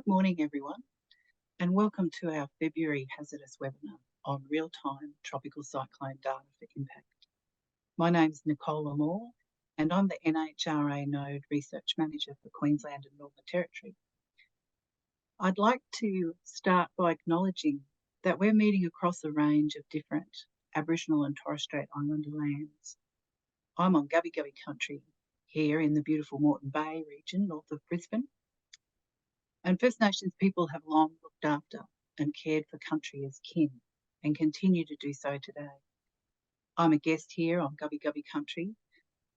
morning, everyone, and welcome to our February Hazardous Webinar on real-time tropical cyclone data for impact. My name's Nicola Moore, and I'm the NHRA Node Research Manager for Queensland and Northern Territory. I'd like to start by acknowledging that we're meeting across a range of different Aboriginal and Torres Strait Islander lands. I'm on Gubbi Gubbi country here in the beautiful Moreton Bay region north of Brisbane. And First Nations people have long looked after and cared for country as kin and continue to do so today. I'm a guest here on Gubbi Gubbi country,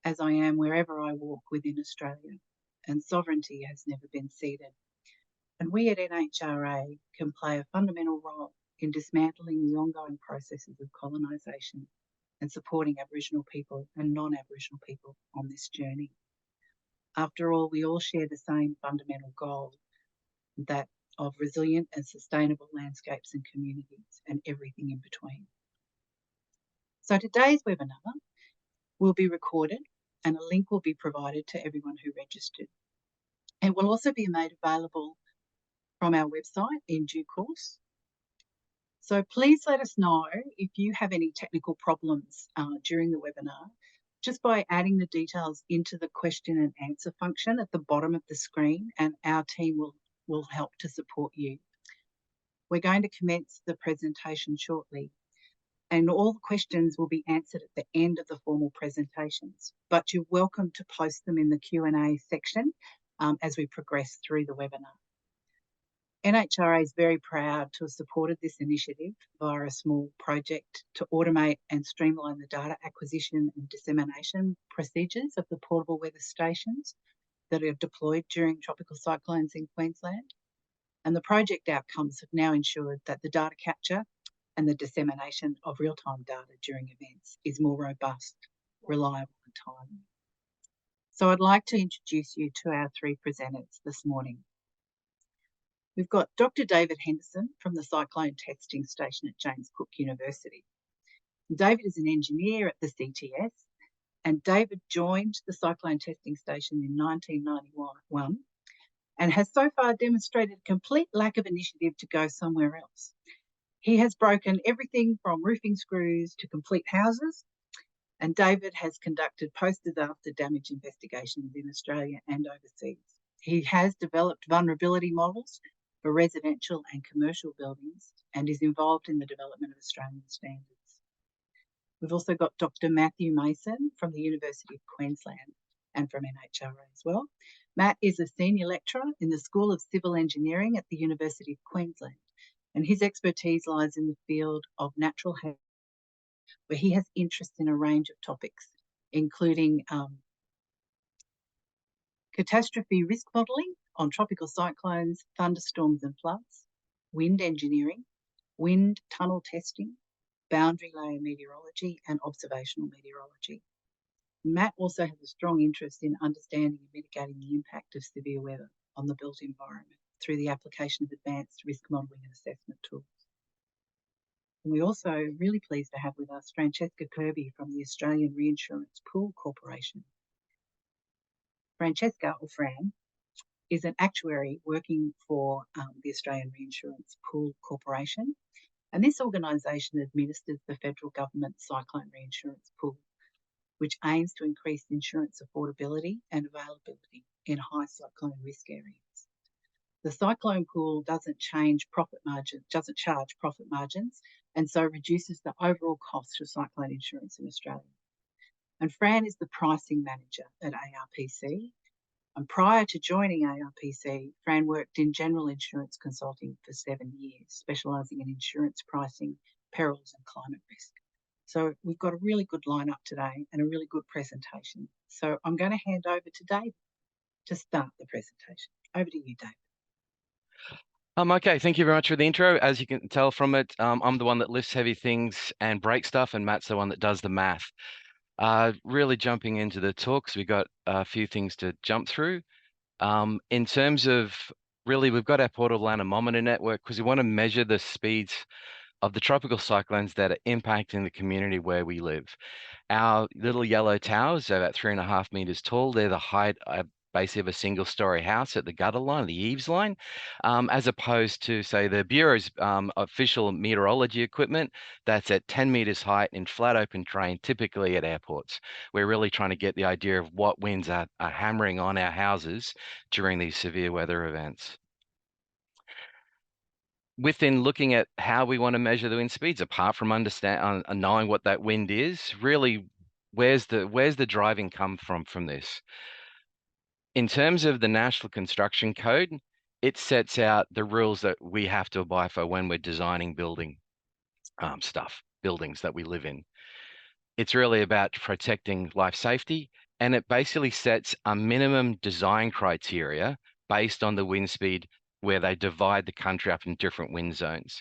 as I am wherever I walk within Australia, and sovereignty has never been ceded. And we at NHRA can play a fundamental role in dismantling the ongoing processes of colonisation and supporting Aboriginal people and non-Aboriginal people on this journey. After all, we all share the same fundamental goal, that of resilient and sustainable landscapes and communities and everything in between. So today's webinar will be recorded and a link will be provided to everyone who registered. It will also be made available from our website in due course. So please let us know if you have any technical problems during the webinar, just by adding the details into the question and answer function at the bottom of the screen, and our team will help to support you. We're going to commence the presentation shortly, and all the questions will be answered at the end of the formal presentations, but you're welcome to post them in the Q&A section as we progress through the webinar. NHRA is very proud to have supported this initiative via a small project to automate and streamline the data acquisition and dissemination procedures of the portable weather stations that are deployed during tropical cyclones in Queensland. And the project outcomes have now ensured that the data capture and the dissemination of real-time data during events is more robust, reliable and timely. So I'd like to introduce you to our three presenters this morning. We've got Dr. David Henderson from the Cyclone Testing Station at James Cook University. David is an engineer at the CTS, and David joined the Cyclone Testing Station in 1991 and has so far demonstrated a complete lack of initiative to go somewhere else. He has broken everything from roofing screws to complete houses, and David has conducted post-disaster damage investigations in Australia and overseas. He has developed vulnerability models for residential and commercial buildings and is involved in the development of Australian standards. We've also got Dr. Matthew Mason from the University of Queensland and from NHRA as well. Matt is a senior lecturer in the School of Civil Engineering at the University of Queensland, and his expertise lies in the field of natural hazards, where he has interest in a range of topics, including catastrophe risk modelling on tropical cyclones, thunderstorms and floods, wind engineering, wind tunnel testing, boundary layer meteorology and observational meteorology. Matt also has a strong interest in understanding and mitigating the impact of severe weather on the built environment through the application of advanced risk modelling and assessment tools. And we're also really pleased to have with us Francesca Kirby from the Australian Reinsurance Pool Corporation. Francesca, or Fran, is an actuary working for the Australian Reinsurance Pool Corporation, and this organisation administers the federal government cyclone reinsurance pool, which aims to increase insurance affordability and availability in high cyclone risk areas. The cyclone pool doesn't charge profit margins, and so reduces the overall cost of cyclone insurance in Australia. And Fran is the pricing manager at ARPC. And prior to joining ARPC, Fran worked in general insurance consulting for 7 years, specialising in insurance pricing, perils and climate risk. So we've got a really good lineup today and a really good presentation. So I'm going to hand over to David to start the presentation. Over to you, David. Okay, thank you very much for the intro. As you can tell from it, I'm the one that lifts heavy things and breaks stuff, and Matt's the one that does the math. Really jumping into the talks, we've got a few things to jump through. In terms of, really, we've got our portable anemometer network because we want to measure the speeds of the tropical cyclones that are impacting the community where we live. Our little yellow towers are about 3.5 meters tall. They're the height basically of a single-story house at the gutter line, the eaves line, as opposed to, say, the Bureau's official meteorology equipment that's at 10 meters height in flat open terrain, typically at airports. We're really trying to get the idea of what winds are hammering on our houses during these severe weather events. Within looking at how we want to measure the wind speeds, apart from knowing what that wind is, really, where's the driving come from this? In terms of the National Construction Code, it sets out the rules that we have to abide by when we're designing buildings that we live in. It's really about protecting life safety, and it basically sets a minimum design criteria based on the wind speed where they divide the country up in different wind zones.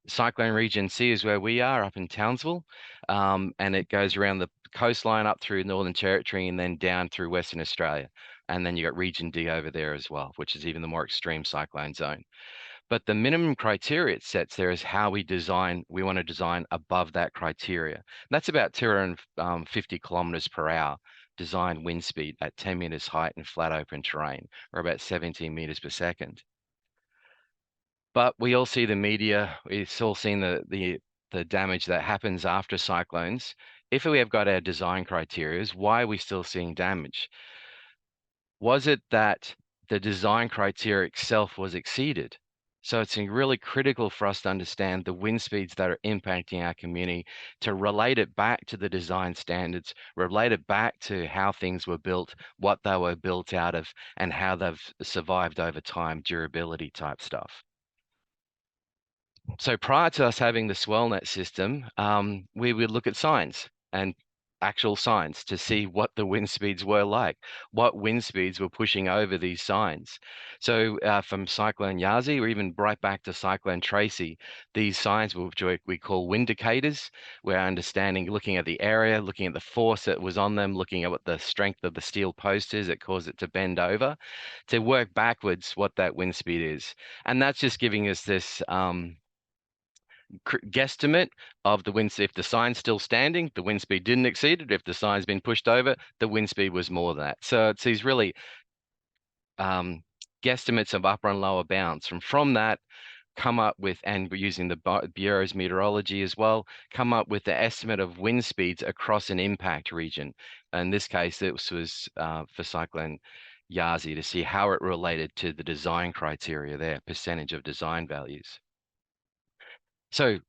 Cyclone Region C is where we are, up in Townsville, and it goes around the coastline up through Northern Territory and then down through Western Australia. And then you got Region D over there as well, which is even the more extreme cyclone zone. But the minimum criteria it sets there is how we want to design above that criteria. That's about 250 kilometers per hour design wind speed at 10 meters height in flat open terrain, or about 17 meters per second. But we all see the media, we've all seen the damage that happens after cyclones. If we have got our design criteria, why are we still seeing damage? Was it that the design criteria itself was exceeded? So it's really critical for us to understand the wind speeds that are impacting our community, to relate it back to the design standards, relate it back to how things were built, what they were built out of, and how they've survived over time, durability type stuff. So prior to us having the SwellNet system, we would look at signs and actual signs to see what the wind speeds were like, what wind speeds were pushing over these signs. So from Cyclone Yazi, or even right back to Cyclone Tracy, these signs which we call wind indicators. We're looking at the area, looking at the force that was on them, looking at what the strength of the steel post is that caused it to bend over, to work backwards what that wind speed is. And that's just giving us this guesstimate of the wind. If the sign's still standing, the wind speed didn't exceed it. If the sign's been pushed over, the wind speed was more than that. So it's these really guesstimates of upper and lower bounds. From that, come up with, and we're using the Bureau's meteorology as well, come up with the estimate of wind speeds across an impact region. In this case, this was for Cyclone Yazi, to see how it related to the design criteria there, percentage of design values. So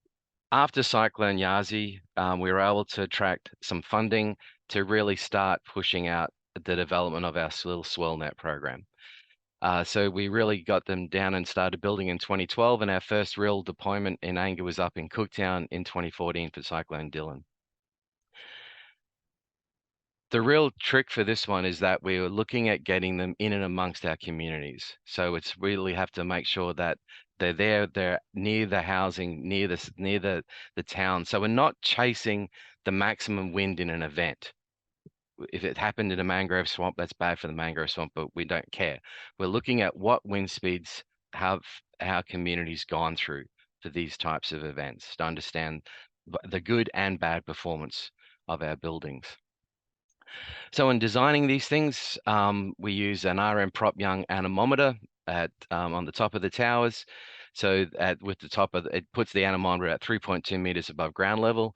after Cyclone Yazi, we were able to attract some funding to really start pushing out the development of our little SwellNet program. So we really got them down and started building in 2012, and our first real deployment in anger was up in Cooktown in 2014 for Cyclone Dylan. The real trick for this one is that we were looking at getting them in and amongst our communities. So it's really have to make sure that they're near the housing, near the town. So we're not chasing the maximum wind in an event. If it happened in a mangrove swamp, that's bad for the mangrove swamp, but we don't care. We're looking at what wind speeds have our communities gone through for these types of events to understand the good and bad performance of our buildings. So in designing these things, we use an RM prop young anemometer on the top of the towers. So with the top of it puts the anemometer at 3.2 meters above ground level.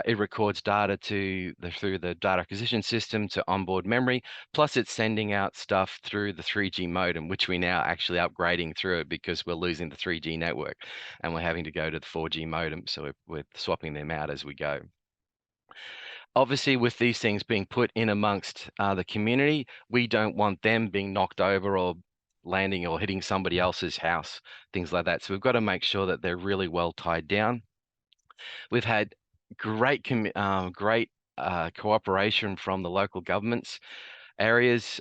It records data through the data acquisition system to onboard memory. Plus, it's sending out stuff through the 3G modem, which we now actually upgrading through it because we're losing the 3G network, and we're having to go to the 4G modem. So we're swapping them out as we go. Obviously, with these things being put in amongst the community, we don't want them being knocked over or landing or hitting somebody else's house, things like that. So we've got to make sure that they're really well tied down. We've had great cooperation from the local governments areas,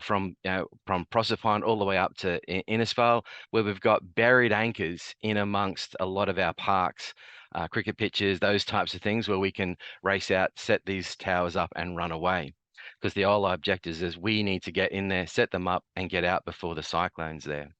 from Proserpine all the way up to Innisfail, where we've got buried anchors in amongst a lot of our parks, cricket pitches, those types of things, where we can race out, set these towers up and run away. Because the whole objective is we need to get in there, set them up and get out before the cyclone's there.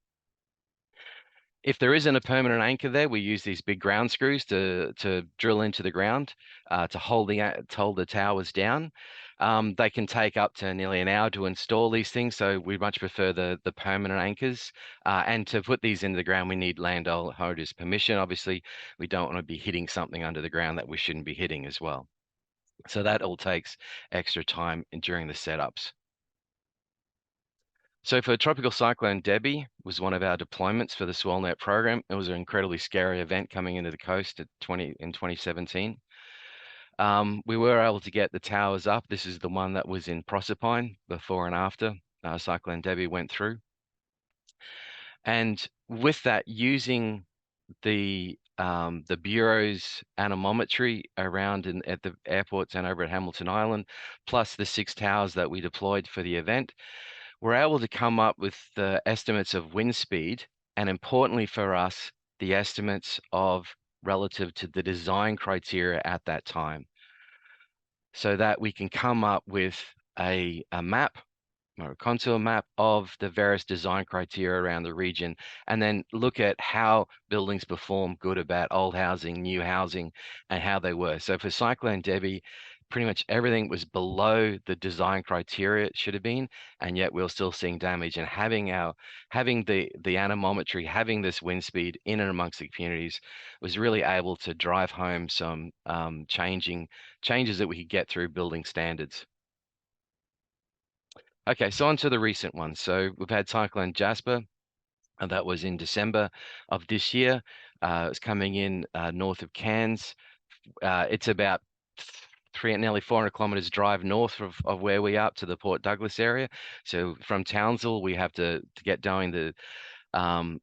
If there isn't a permanent anchor there, we use these big ground screws to drill into the ground to hold the towers down. They can take up to nearly an hour to install these things, so we much prefer the permanent anchors. And to put these into the ground, we need landholders' permission. Obviously, we don't want to be hitting something under the ground that we shouldn't be hitting as well. So that all takes extra time during the setups. So for Tropical Cyclone Debbie was one of our deployments for the SwellNet program. It was an incredibly scary event coming into the coast in 2017. We were able to get the towers up. This is the one that was in Proserpine before and after Cyclone Debbie went through. And with that, using the Bureau's anemometry around at the airports and over at Hamilton Island, plus the 6 towers that we deployed for the event, we're able to come up with the estimates of wind speed, and importantly for us, the estimates of relative to the design criteria at that time, so that we can come up with a map or a contour map of the various design criteria around the region, and then look at how buildings perform, good or bad, old housing, new housing, and how they were. So for Cyclone Debbie, pretty much everything was below the design criteria it should have been, and yet we're still seeing damage. And having the anemometry, having this wind speed in and amongst the communities was really able to drive home some changes that we could get through building standards. Okay, so on to the recent ones. So we've had Cyclone Jasper, and that was in December of this year. It's coming in north of Cairns. It's about nearly 400 kilometers drive north of where we are up to the Port Douglas area. So from Townsville, we have to get going in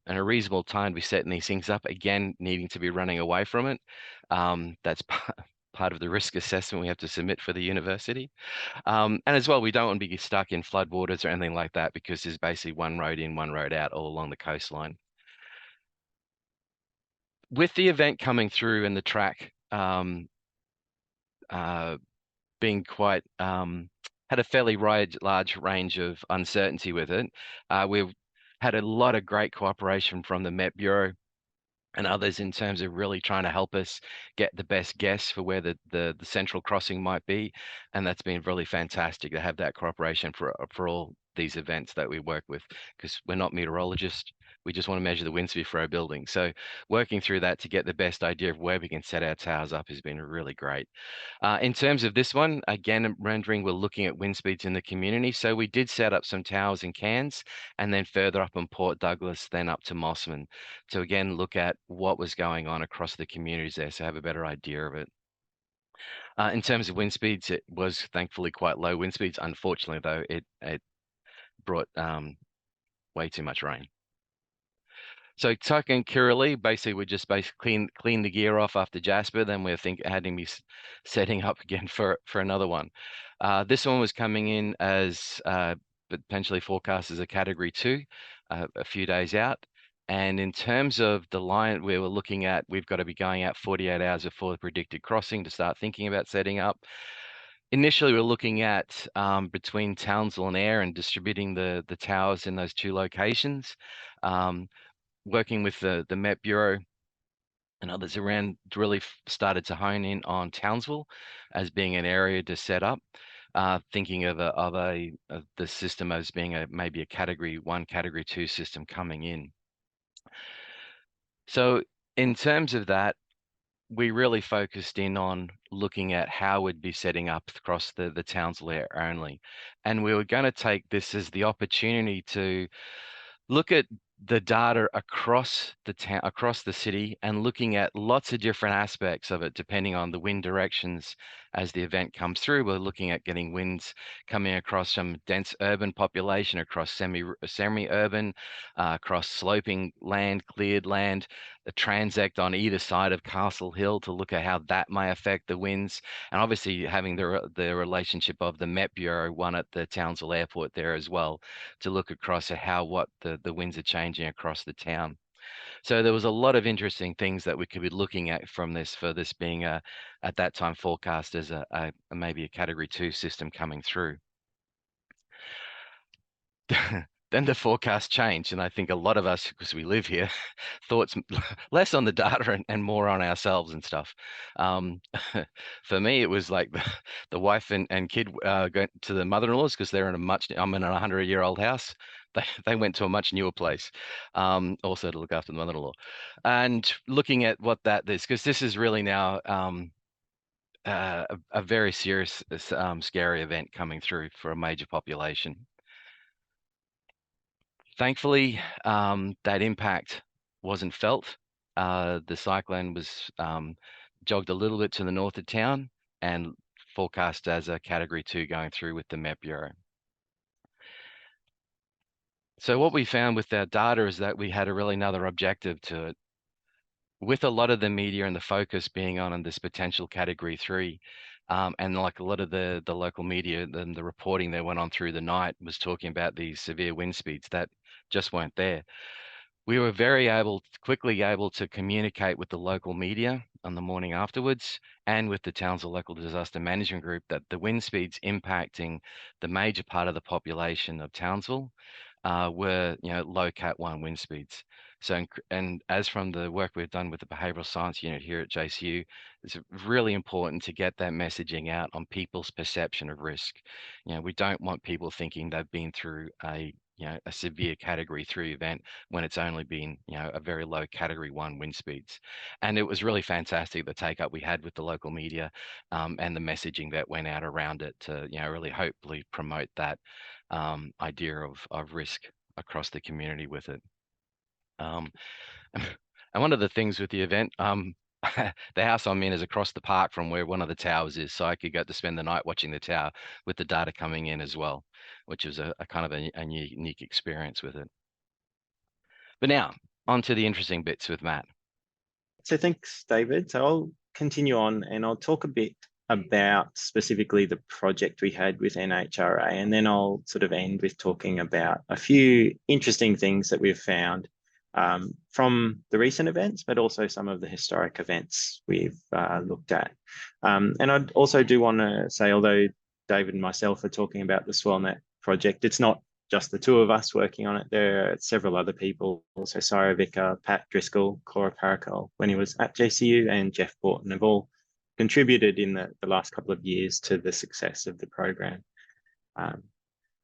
a reasonable time to be setting these things up. Again, needing to be running away from it. That's part of the risk assessment we have to submit for the university. And as well, we don't want to be stuck in floodwaters or anything like that, because there's basically one road in, one road out all along the coastline. With the event coming through and the track being quite, had a fairly large range of uncertainty with it, we've had a lot of great cooperation from the Met Bureau and others in terms of really trying to help us get the best guess for where the central crossing might be. And that's been really fantastic to have that cooperation for all these events that we work with, because we're not meteorologists. We just want to measure the wind speed for our building. So working through that to get the best idea of where we can set our towers up has been really great. In terms of this one, again, rendering, we're looking at wind speeds in the community. So we did set up some towers in Cairns, and then further up in Port Douglas, then up to Mossman, to again look at what was going on across the communities there, so have a better idea of it. In terms of wind speeds, it was thankfully quite low wind speeds. Unfortunately, though, it brought way too much rain. So Cyclone Kirrily, basically we just clean the gear off after Jasper, then we're having me setting up again for another one. This one was coming in as potentially forecast as a Category 2 a few days out. And in terms of the line we were looking at, we've got to be going out 48 hours before the predicted crossing to start thinking about setting up. Initially, we're looking at between Townsville and Ayr and distributing the towers in those 2 locations. Working with the Met Bureau and others around, really started to hone in on Townsville as being an area to set up. Thinking of the system as being maybe a Category 1, Category 2 system coming in. So in terms of that, we really focused in on looking at how we'd be setting up across the Townsville area only. And we were going to take this as the opportunity to look at the data across the city and looking at lots of different aspects of it, depending on the wind directions as the event comes through. We're looking at getting winds coming across some dense urban population, across semi-urban, across sloping land, cleared land, the transect on either side of Castle Hill to look at how that may affect the winds, and obviously having the relationship of the Met Bureau, one at the Townsville Airport there as well, to look across at what the winds are changing across the town. So there was a lot of interesting things that we could be looking at from this, for this being at that time forecast as maybe a Category 2 system coming through. then the forecast changed, and I think a lot of us, because we live here, thoughts less on the data and more on ourselves and stuff. For me, it was like the wife and kid going to the mother-in-laws, because they're in I'm in a 100-year-old house. They went to a much newer place, also to look after the mother-in-law, and looking at what that is, because this is really now a very serious, scary event coming through for a major population. Thankfully, that impact wasn't felt. The cyclone was jogged a little bit to the north of town and forecast as a Category 2 going through with the Met Bureau. So what we found with our data is that we had another objective to it. With a lot of the media and the focus being on this potential Category 3, and like a lot of the local media, the reporting that went on through the night was talking about these severe wind speeds that just weren't there. We were quickly able to communicate with the local media on the morning afterwards and with the Townsville Local Disaster Management Group that the wind speeds impacting the major part of the population of Townsville were, low Cat 1 wind speeds. So, and as from the work we've done with the Behavioural Science Unit here at JCU, it's really important to get that messaging out on people's perception of risk. We don't want people thinking they've been through a severe Category 3 event when it's only been, a very low Category 1 wind speeds. And it was really fantastic, the take up we had with the local media and the messaging that went out around it to, really hopefully promote that idea of risk across the community with it. And one of the things with the event, the house I'm in is across the park from where one of the towers is, so I could go to spend the night watching the tower with the data coming in as well, which was a kind of a unique experience with it. But now, on to the interesting bits with Matt. So thanks, David. So I'll continue on and I'll talk a bit about specifically the project we had with NHRA, and then I'll sort of end with talking about a few interesting things that we've found from the recent events, but also some of the historic events we've looked at. And I also do want to say, although David and myself are talking about the SwellNet project, it's not just the two of us working on it. There are several other people, also Sarah Vicker, Pat Driscoll, Cora Paracol, when he was at JCU, and Jeff Borton have all contributed in the last couple of years to the success of the program.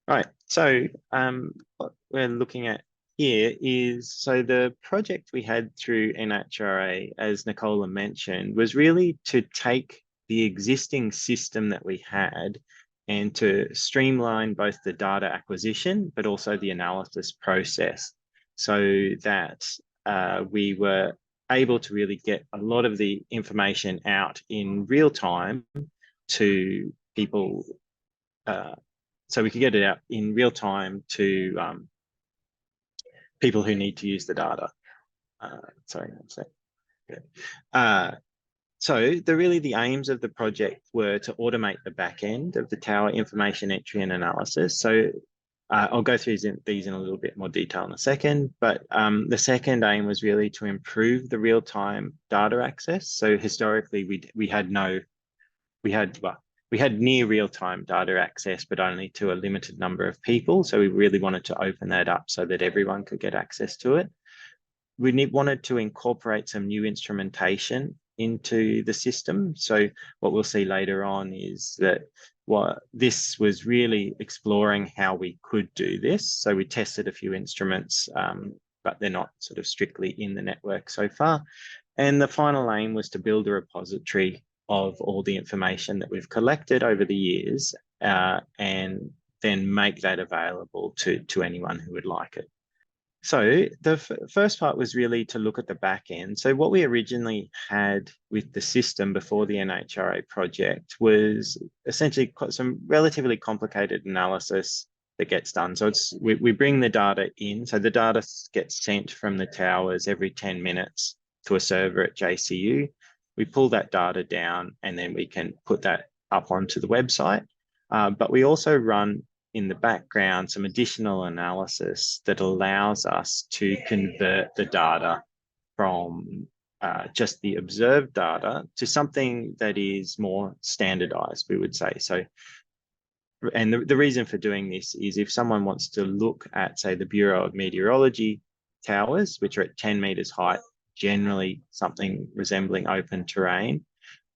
Right, so what we're looking at here is, so the project we had through NHRA, as Nicola mentioned, was really to take the existing system that we had and to streamline both the data acquisition, but also the analysis process, so that we were able to really get a lot of the information out in real time to people, so we could get it out in real time to people who need to use the data. Sorry, one sec. Okay. So the aims of the project were to automate the back end of the tower information entry and analysis. So I'll go through these in a little bit more detail in a second, but the second aim was really to improve the real-time data access. So historically, we had near real-time data access, but only to a limited number of people. So we really wanted to open that up so that everyone could get access to it. We wanted to incorporate some new instrumentation into the system. So what we'll see later on is that this was really exploring how we could do this. So we tested a few instruments, but they're not sort of strictly in the network so far. And the final aim was to build a repository of all the information that we've collected over the years, and then make that available to anyone who would like it. So the first part was really to look at the back end. So what we originally had with the system before the NHRA project was essentially some relatively complicated analysis that gets done. So we bring the data in. So the data gets sent from the towers every 10 minutes to a server at JCU. We pull that data down and then we can put that up onto the website. But we also run in the background some additional analysis that allows us to convert the data from just the observed data to something that is more standardized, we would say. So And the reason for doing this is if someone wants to look at, say, the Bureau of Meteorology towers, which are at 10 meters height, generally something resembling open terrain,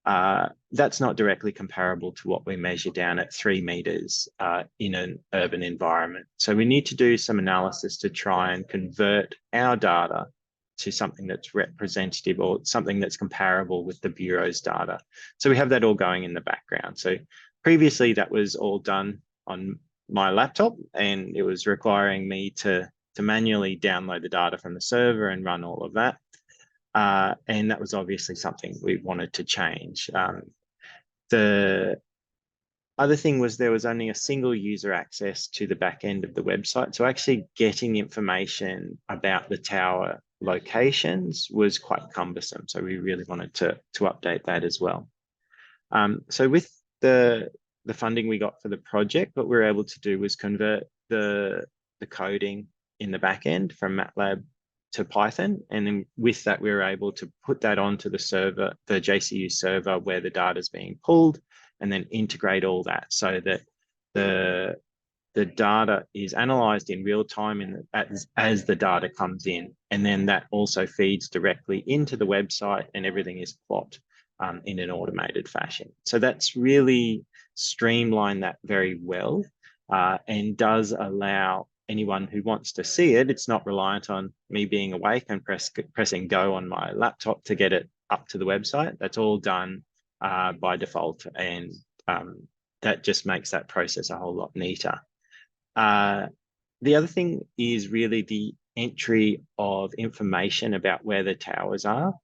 that's not directly comparable to what we measure down at 3 meters in an urban environment. So we need to do some analysis to try and convert our data to something that's representative or something that's comparable with the Bureau's data. So we have that all going in the background. So previously that was all done on my laptop, and it was requiring me to manually download the data from the server and run all of that. And that was obviously something we wanted to change. The other thing was there was only a single user access to the back end of the website. So actually getting information about the tower locations was quite cumbersome. So we really wanted to update that as well. So with the funding we got for the project, what we were able to do was convert the coding in the back end from MATLAB to Python. And then with that, we were able to put that onto the server, the JCU server where the data is being pulled, and then integrate all that so that the data is analyzed in real time as the data comes in. And then that also feeds directly into the website, and everything is plotted in an automated fashion. So that's really streamlined that very well, and does allow anyone who wants to see it. It's not reliant on me being awake and pressing go on my laptop to get it up to the website. That's all done by default, and that just makes that process a whole lot neater. The other thing is really the entry of information about where the towers are.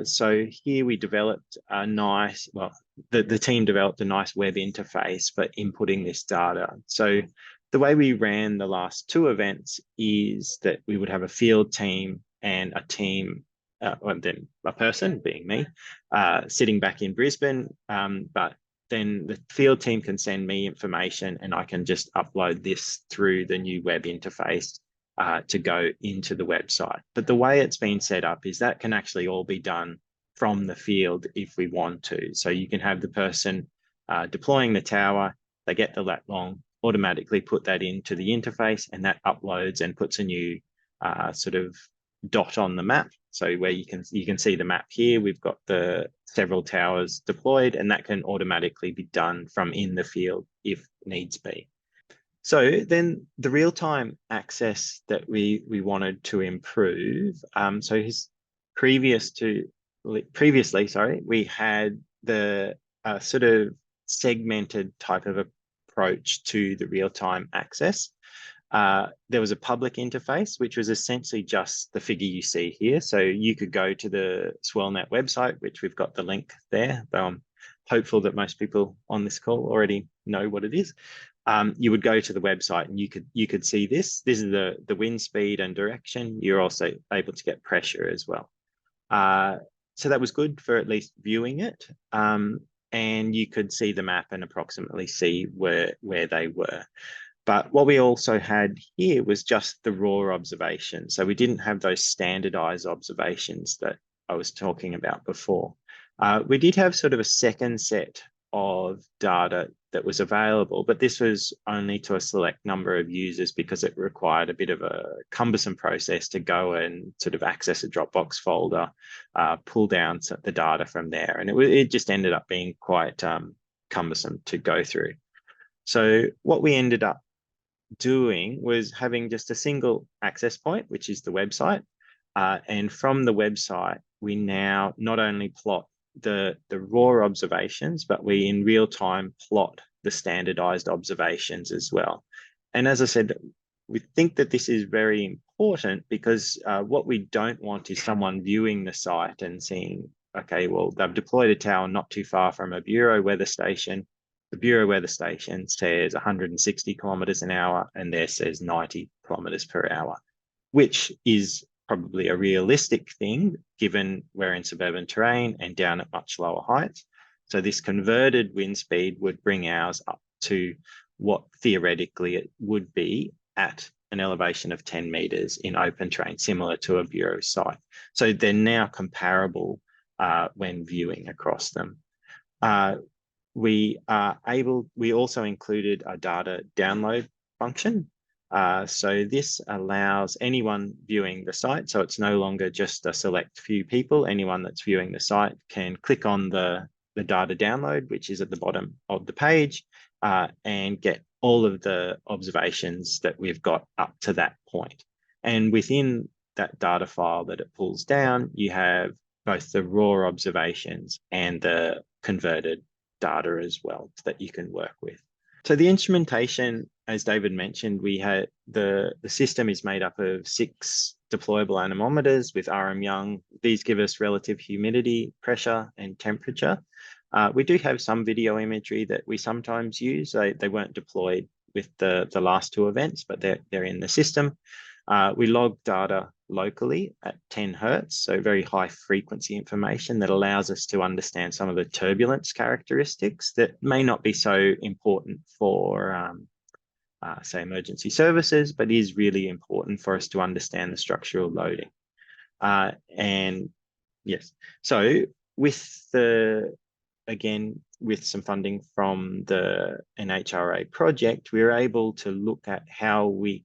So here we developed a nice, well, the team developed a nice web interface for inputting this data. So the way we ran the last 2 events is that we would have a field team and a team, and then a person, being me, sitting back in Brisbane, but then the field team can send me information and I can just upload this through the new web interface to go into the website. But the way it's been set up is that can actually all be done from the field if we want to. So you can have the person deploying the tower, they get the lat long, automatically put that into the interface, and that uploads and puts a new sort of dot on the map. So where you can see the map here, we've got the several towers deployed, and that can automatically be done from in the field if needs be. So then the real-time access that we wanted to improve. So previously, we had the sort of segmented type of approach to the real-time access. There was a public interface, which was essentially just the figure you see here. So you could go to the SwellNet website, which we've got the link there, though I'm hopeful that most people on this call already know what it is. You would go to the website and you could see this. This is the wind speed and direction. You're also able to get pressure as well. So that was good for at least viewing it. And you could see the map and approximately see where they were. But what we also had here was just the raw observation. So we didn't have those standardized observations that I was talking about before. We did have sort of a second set of data that was available, but this was only to a select number of users because it required a bit of a cumbersome process to go and sort of access a Dropbox folder, pull down the data from there. And it just ended up being quite cumbersome to go through. So what we ended up doing was having just a single access point, which is the website. And from the website, we now not only plot the raw observations, but we in real time plot the standardized observations as well. And as I said, we think that this is very important because what we don't want is someone viewing the site and seeing, okay, well, they've deployed a tower not too far from a Bureau weather station. The Bureau weather station says 160 kilometers an hour, and there says 90 kilometers per hour, which is probably a realistic thing given we're in suburban terrain and down at much lower heights. So this converted wind speed would bring ours up to what theoretically it would be at an elevation of 10 meters in open terrain, similar to a Bureau site. So they're now comparable when viewing across them. We also included a data download function. So this allows anyone viewing the site, so it's no longer just a select few people. Anyone that's viewing the site can click on the data download, which is at the bottom of the page, and get all of the observations that we've got up to that point. And within that data file that it pulls down, you have both the raw observations and the converted data as well that you can work with. So the instrumentation, as David mentioned, we had the system is made up of 6 deployable anemometers with RM Young. These give us relative humidity, pressure, and temperature. We do have some video imagery that we sometimes use. They weren't deployed with the last 2 events, but they're in the system. We log data locally at 10 hertz, so very high frequency information that allows us to understand some of the turbulence characteristics that may not be so important for, say, emergency services, but is really important for us to understand the structural loading. And yes, so with some funding from the NHRA project, we're able to look at how we're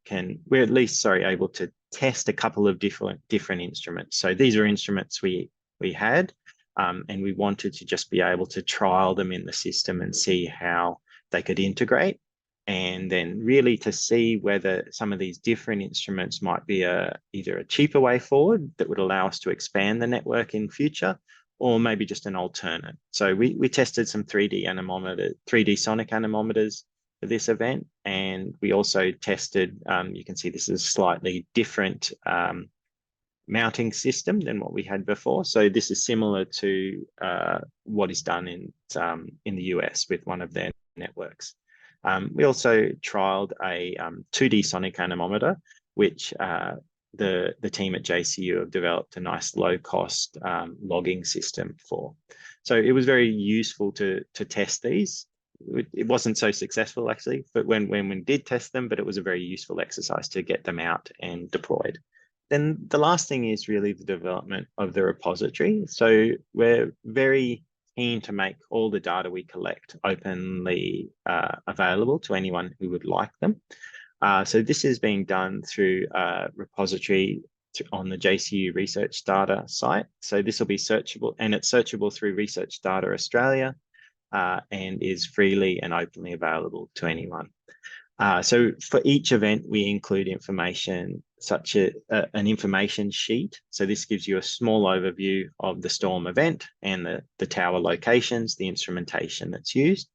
able to test a couple of different instruments. So these are instruments we had, and we wanted to just be able to trial them in the system and see how they could integrate, and then really to see whether some of these different instruments might be either a cheaper way forward that would allow us to expand the network in future, or maybe just an alternate. So we tested some 3D sonic anemometers for this event, and we also tested, you can see this is a slightly different mounting system than what we had before. So this is similar to what is done in the US with one of their networks. We also trialed a 2D sonic anemometer, which the team at JCU have developed a nice low-cost logging system for. So it was very useful to test these. It wasn't so successful actually, but when we did test them, but it was a very useful exercise to get them out and deployed. Then the last thing is really the development of the repository. So we're very keen to make all the data we collect openly available to anyone who would like them. So this is being done through a repository on the JCU Research Data site. So this will be searchable, and it's searchable through Research Data Australia, and is freely and openly available to anyone. So for each event, we include information such as an information sheet. So this gives you a small overview of the storm event and the tower locations, the instrumentation that's used.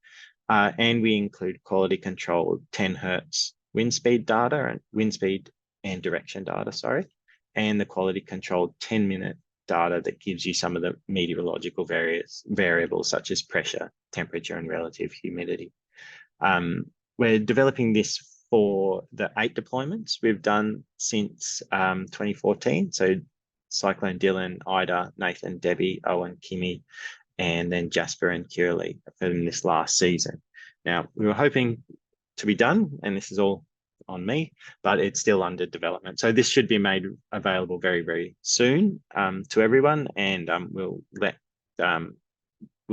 And we include quality controlled 10 hertz wind speed data and wind speed and direction data, and the quality controlled 10-minute data that gives you some of the meteorological variables such as pressure, temperature, and relative humidity. We're developing this for the 8 deployments we've done since 2014. So Cyclone Dylan, Ida, Nathan, Debbie, Owen, Kimmy, and then Jasper and Kirrily from this last season. Now, we were hoping to be done, and this is all on me, but it's still under development. So this should be made available very, very soon to everyone, and we'll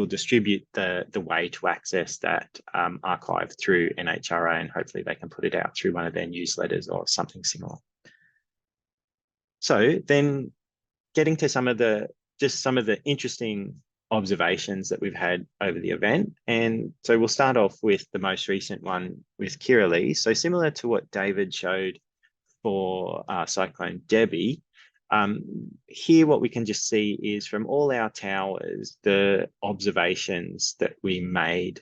distribute the way to access that archive through NHRA, and hopefully they can put it out through one of their newsletters or something similar. So then getting to some of the interesting observations that we've had over the event. And so we'll start off with the most recent one with Kirrily. So similar to what David showed for Cyclone Debbie, here what we can just see is from all our towers, the observations that we made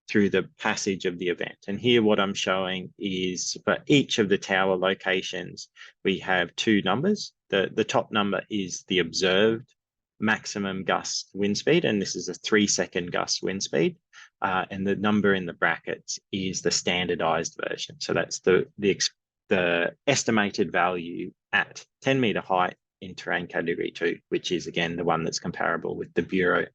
through the passage of the event. And here what I'm showing is for each of the tower locations, we have 2 numbers. The top number is the observed maximum gust wind speed, and this is a 3-second gust wind speed. And the number in the brackets is the standardized version. So that's the estimated value at 10-meter height in terrain category 2, which is again the one that's comparable with the Bureau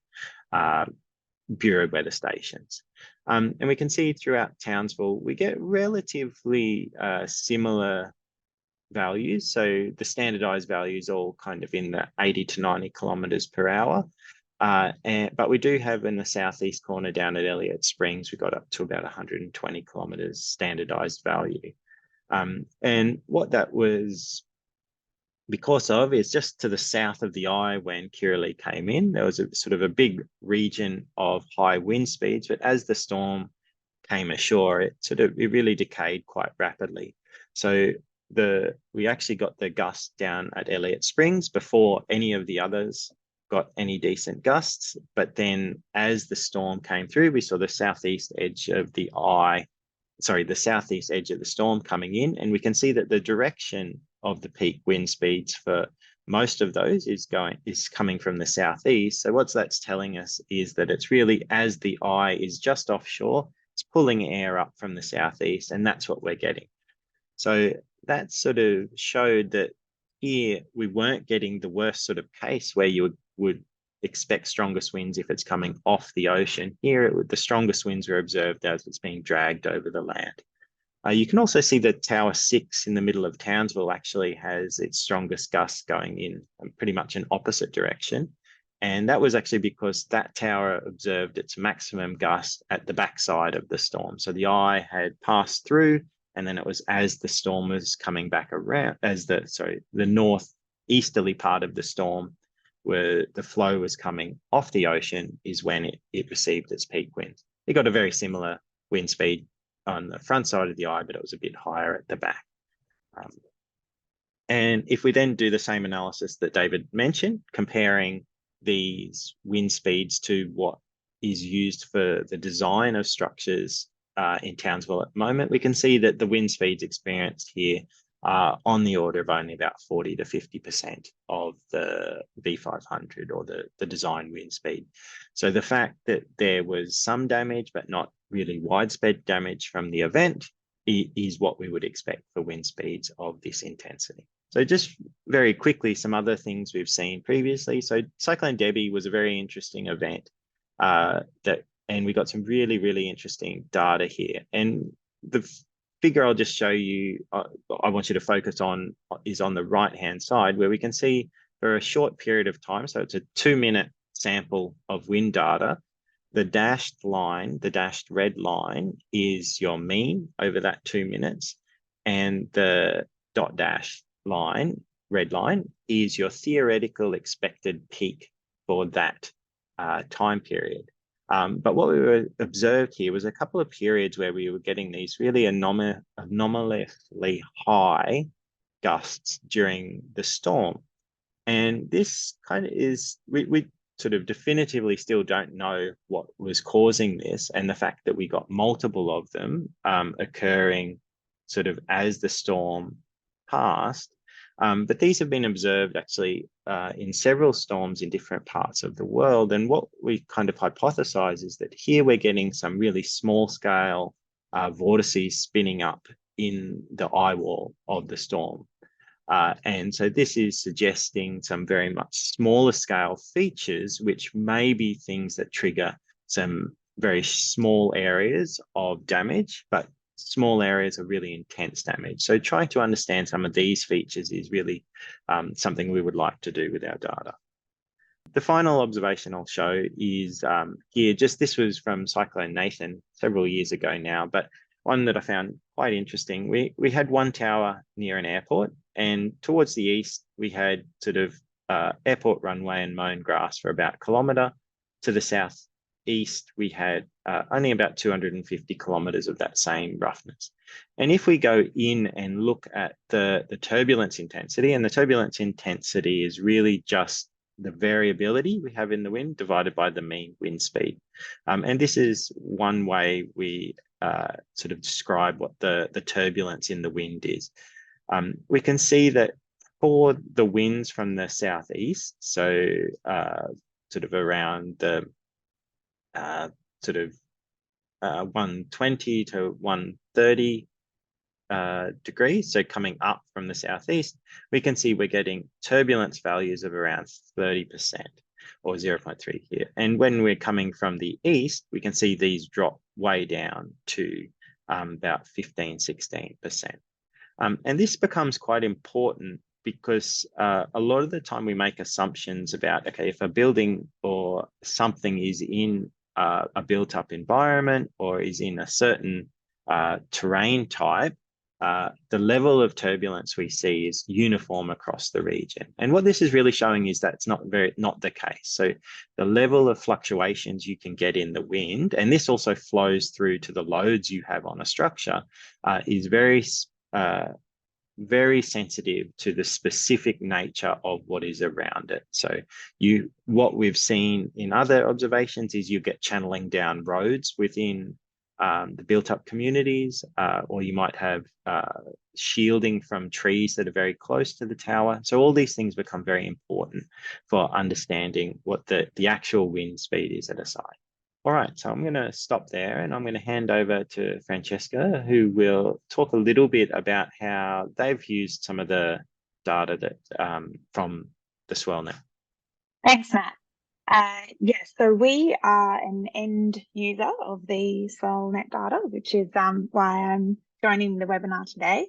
weather stations. And we can see throughout Townsville, we get relatively similar values. So the standardized values all kind of in the 80 to 90 kilometers per hour. But we do have in the southeast corner down at Elliott Springs, we got up to about 120 kilometres standardised value. And what that was because of is just to the south of the eye when Kirrily came in, there was a sort of a big region of high wind speeds, but as the storm came ashore, it really decayed quite rapidly. So we actually got the gust down at Elliott Springs before any of the others got any decent gusts. But then as the storm came through, we saw the southeast edge of the storm coming in, and we can see that the direction of the peak wind speeds for most of those is coming from the southeast. So what that's telling us is that it's really as the eye is just offshore, it's pulling air up from the southeast, and that's what we're getting. So that sort of showed that here we weren't getting the worst sort of case where you would expect strongest winds if it's coming off the ocean. Here, the strongest winds were observed as it's being dragged over the land. You can also see that Tower 6 in the middle of Townsville actually has its strongest gusts going in pretty much an opposite direction. And that was actually because that tower observed its maximum gust at the backside of the storm. So the eye had passed through, and then it was as the storm was coming back around, the northeasterly part of the storm, where the flow was coming off the ocean, is when it received its peak wind. It got a very similar wind speed on the front side of the eye, but it was a bit higher at the back. And if we then do the same analysis that David mentioned, comparing these wind speeds to what is used for the design of structures in Townsville at the moment, we can see that the wind speeds experienced here are on the order of only about 40 to 50% of the V500 or the design wind speed. So the fact that there was some damage, but not really widespread damage from the event, is what we would expect for wind speeds of this intensity. So just very quickly, some other things we've seen previously. So Cyclone Debbie was a very interesting event and we got some really, really interesting data here. And the figure I'll just show you, I want you to focus on, is on the right-hand side, where we can see for a short period of time, so it's a 2-minute sample of wind data, the dashed line, the dashed red line, is your mean over that 2 minutes, and the dot dash line, red line, is your theoretical expected peak for that time period. But what we were observed here was a couple of periods where we were getting these really anomalously high gusts during the storm. And this kind of is, we sort of definitively still don't know what was causing this, and the fact that we got multiple of them occurring sort of as the storm passed. But these have been observed actually in several storms in different parts of the world. And what we kind of hypothesize is that here we're getting some really small scale vortices spinning up in the eye wall of the storm. And so this is suggesting some very much smaller scale features, which may be things that trigger some very small areas of damage, but small areas of really intense damage. So trying to understand some of these features is really something we would like to do with our data. The final observation I'll show is here, this was from Cyclone Nathan several years ago now, but one that I found quite interesting. We had one tower near an airport, and towards the east, we had sort of airport runway and mown grass for about a kilometre. To the southeast, we had only about 250 kilometres of that same roughness. And if we go in and look at the turbulence intensity, and the turbulence intensity is really just the variability we have in the wind divided by the mean wind speed. And this is one way we sort of describe what the turbulence in the wind is. We can see that for the winds from the southeast, so sort of around the 120 to 130 degrees, so coming up from the southeast, we can see we're getting turbulence values of around 30% or 0.3 here. And when we're coming from the east, we can see these drop way down to about 15, 16%. And this becomes quite important because a lot of the time we make assumptions about, okay, if a building or something is in a built-up environment or is in a certain terrain type, the level of turbulence we see is uniform across the region. And what this is really showing is that it's not the case. So the level of fluctuations you can get in the wind, and this also flows through to the loads you have on a structure, is very sensitive to the specific nature of what is around it. So what we've seen in other observations is you get channeling down roads within the built-up communities, or you might have shielding from trees that are very close to the tower. So all these things become very important for understanding what the actual wind speed is at a site. All right, so I'm going to stop there and I'm going to hand over to Francesca, who will talk a little bit about how they've used some of the data that from the SwellNet. Thanks, Matt. Yes, so we are an end user of the SwellNet data, which is why I'm joining the webinar today.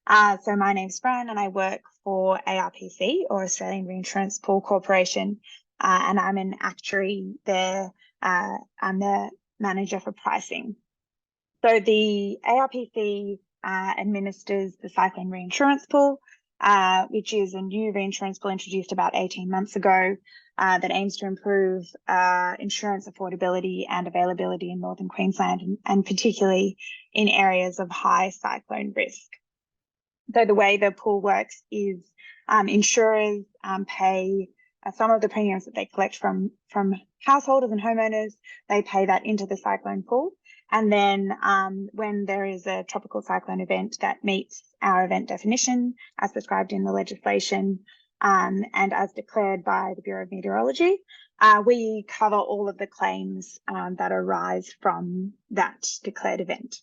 So my name's Fran and I work for ARPC, or Australian Reinsurance Pool Corporation, and I'm an actuary there. I'm the manager for pricing. So the ARPC administers the Cyclone Reinsurance Pool, which is a new reinsurance pool introduced about 18 months ago that aims to improve insurance affordability and availability in northern Queensland, and particularly in areas of high cyclone risk. So the way the pool works is insurers pay some of the premiums that they collect from householders and homeowners. They pay that into the cyclone pool. And then when there is a tropical cyclone event that meets our event definition as prescribed in the legislation and as declared by the Bureau of Meteorology, we cover all of the claims that arise from that declared event.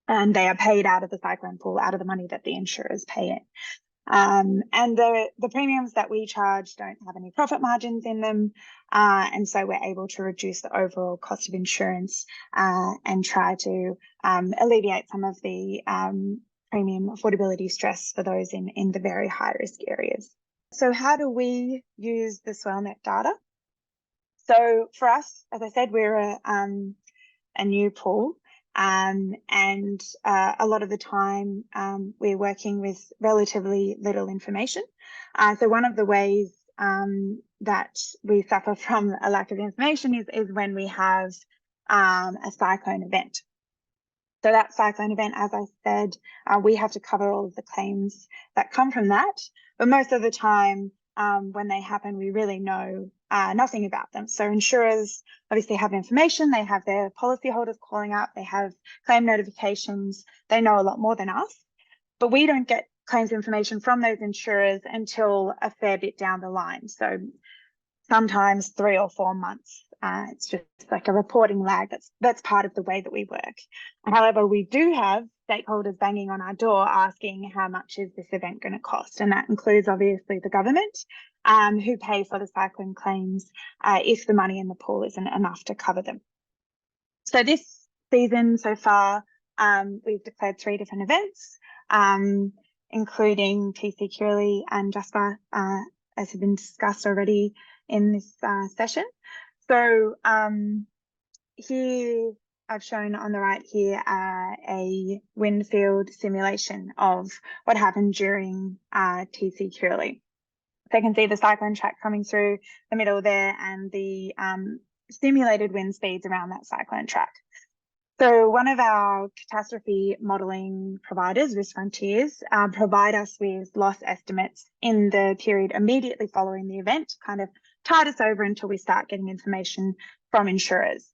And they are paid out of the cyclone pool, out of the money that the insurers pay in. And the premiums that we charge don't have any profit margins in them. And so we're able to reduce the overall cost of insurance and try to alleviate some of the premium affordability stress for those in the very high risk areas. So how do we use the SwellNet data? So for us, as I said, we're a new pool. And a lot of the time we're working with relatively little information. So one of the ways that we suffer from a lack of information is when we have a cyclone event. So that cyclone event, as I said, we have to cover all of the claims that come from that. But most of the time when they happen, we really know nothing about them. So insurers obviously have information, they have their policyholders calling up, they have claim notifications, they know a lot more than us, but we don't get claims information from those insurers until a fair bit down the line. So sometimes 3 or 4 months. It's just like a reporting lag. That's part of the way that we work. However, we do have stakeholders banging on our door asking how much is this event going to cost, and that includes obviously the government who pay for the cyclone claims if the money in the pool isn't enough to cover them. So this season so far we've declared 3 different events, including TC Kirrily and Jasper, as have been discussed already in this session. So here I've shown on the right here a wind field simulation of what happened during TC Kirrily. So you can see the cyclone track coming through the middle there and the simulated wind speeds around that cyclone track. So one of our catastrophe modelling providers, Risk Frontiers, provide us with loss estimates in the period immediately following the event, kind of tide us over until we start getting information from insurers.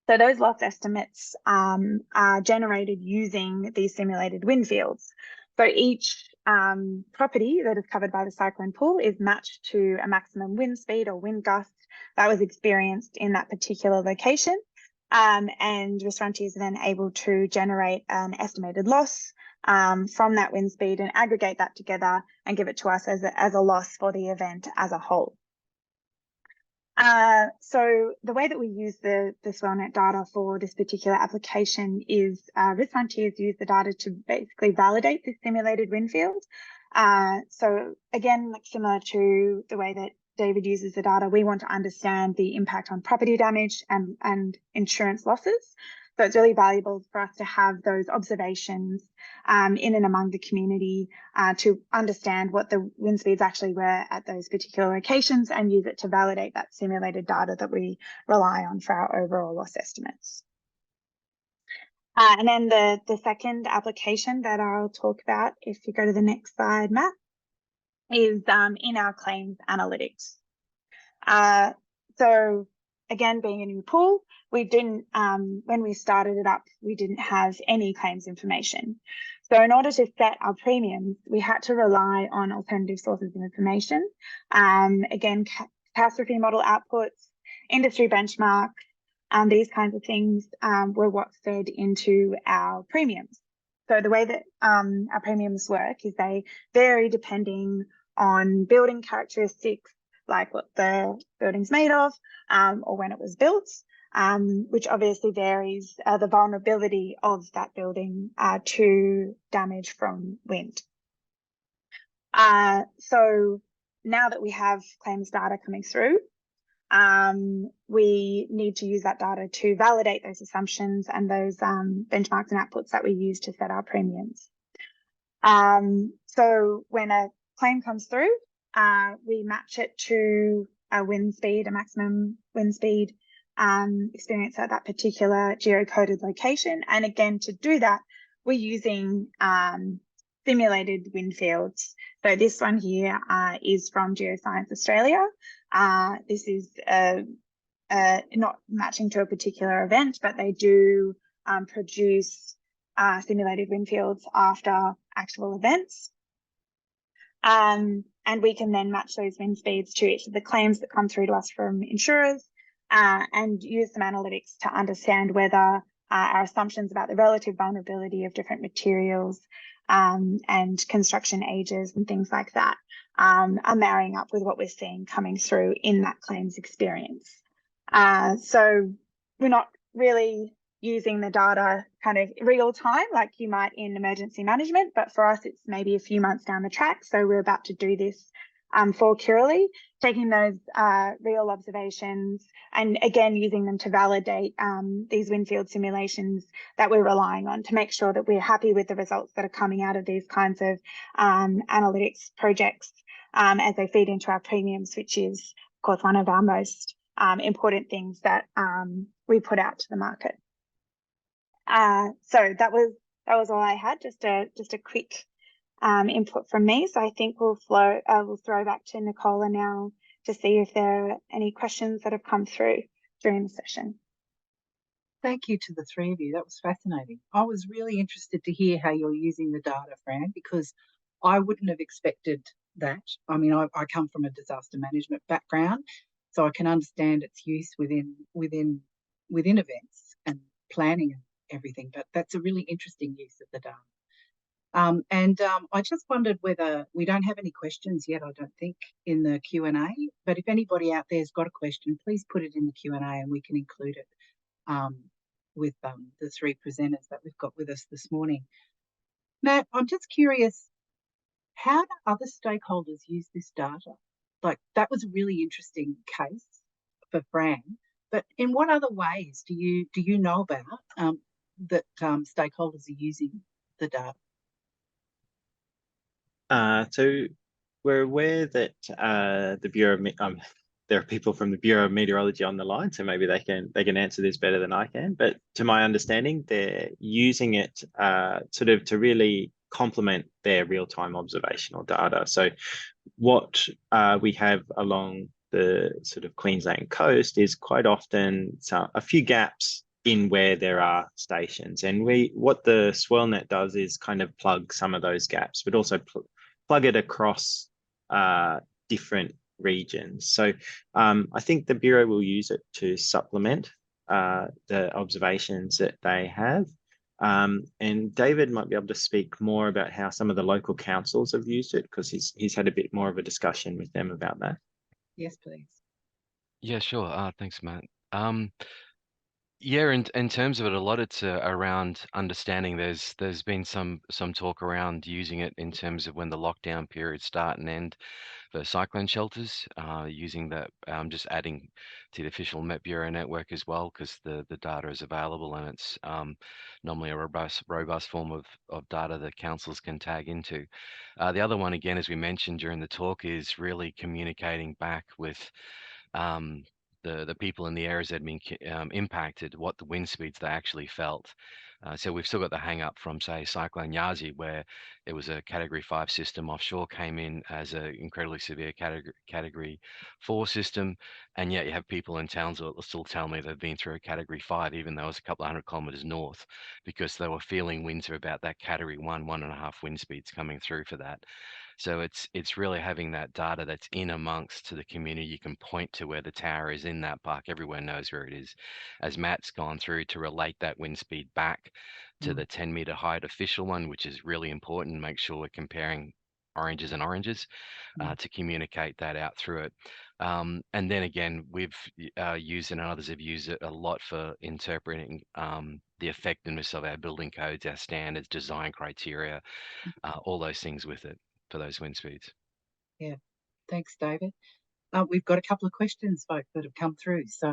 So those loss estimates are generated using these simulated wind fields. So each property that is covered by the cyclone pool is matched to a maximum wind speed or wind gust that was experienced in that particular location. And Risk Frontiers are then able to generate an estimated loss from that wind speed and aggregate that together and give it to us as a loss for the event as a whole. So the way that we use the SwellNet data for this particular application is Risk Frontiers use the data to basically validate this simulated wind field So again, like similar to the way that David uses the data, we want to understand the impact on property damage and insurance losses. So it's really valuable for us to have those observations in and among the community to understand what the wind speeds actually were at those particular locations and use it to validate that simulated data that we rely on for our overall loss estimates. And then the second application that I'll talk about, if you go to the next slide, Matt, is in our claims analytics. So again, being a new pool, we didn't, when we started it up, we didn't have any claims information. So in order to set our premiums, we had to rely on alternative sources of information. Again, catastrophe model outputs, industry benchmarks, these kinds of things were what fed into our premiums. So the way that our premiums work is they vary depending on building characteristics, like what the building's made of or when it was built, which obviously varies the vulnerability of that building to damage from wind. So now that we have claims data coming through, we need to use that data to validate those assumptions and those benchmarks and outputs that we use to set our premiums. So when a claim comes through, we match it to a wind speed, a maximum wind speed experience at that particular geocoded location. And again, to do that, we're using simulated wind fields. So this one here is from Geoscience Australia. This is not matching to a particular event, but they do produce simulated wind fields after actual events. And we can then match those wind speeds to each of the claims that come through to us from insurers and use some analytics to understand whether our assumptions about the relative vulnerability of different materials and construction ages and things like that are marrying up with what we're seeing coming through in that claims experience. So we're not really using the data kind of real time like you might in emergency management, but for us it's maybe a few months down the track. So we're about to do this for Kirrily, taking those real observations and again using them to validate these wind field simulations that we're relying on to make sure that we're happy with the results that are coming out of these kinds of analytics projects as they feed into our premiums, which is of course one of our most important things that we put out to the market. So that was all I had, just a quick input from me. So I think we'll throw back to Nicola now to see if there are any questions that have come through during the session. Thank you to the three of you. That was fascinating. I was really interested to hear how you're using the data, Fran, because I wouldn't have expected that. I mean, I come from a disaster management background, so I can understand its use within events and planning and everything, but that's a really interesting use of the data. I just wondered whether we don't have any questions yet, I don't think, in the Q&A, but if anybody out there's got a question, please put it in the Q&A and we can include it with the three presenters that we've got with us this morning. Matt, I'm just curious, how do other stakeholders use this data? Like, that was a really interesting case for Fran, but in what other ways do you know about that stakeholders are using the data? So we're aware that the Bureau of there are people from the Bureau of Meteorology on the line, so maybe they can answer this better than I can. But to my understanding, they're using it sort of to really complement their real-time observational data. So what we have along the sort of Queensland coast is quite often a few gaps in where there are stations, and what the SwellNet does is kind of plug some of those gaps, but also plug it across different regions. So I think the Bureau will use it to supplement the observations that they have. And David might be able to speak more about how some of the local councils have used it, because he's had a bit more of a discussion with them about that. Yes, please. Yeah, sure. Thanks, Matt. Yeah, in terms of it, a lot it's around understanding. There's been some talk around using it in terms of when the lockdown periods start and end for cyclone shelters, using that, just adding to the official Met Bureau network as well, because the data is available and it's normally a robust form of data that councils can tag into. The other one, again, as we mentioned during the talk, is really communicating back with the people in the areas that had been impacted, what the wind speeds they actually felt. So we've still got the hang up from, say, Cyclone Yazi, where it was a Category 5 system offshore, came in as an incredibly severe Category 4 system, and yet you have people in towns that will still tell me they've been through a Category 5, even though it's a couple of 100 kilometres north, because they were feeling winds of about that Category 1.5 wind speeds coming through for that. So it's really having that data that's in amongst to the community. You can point to where the tower is in that park. Everyone knows where it is. As Matt's gone through to relate that wind speed back to the 10-meter height official one, which is really important. Make sure we're comparing oranges and oranges to communicate that out through it. And then again, we've used it and others have used it a lot for interpreting the effectiveness of our building codes, our standards, design criteria, all those things with it for those wind speeds. Yeah, thanks, David. We've got a couple of questions, folks, that have come through. So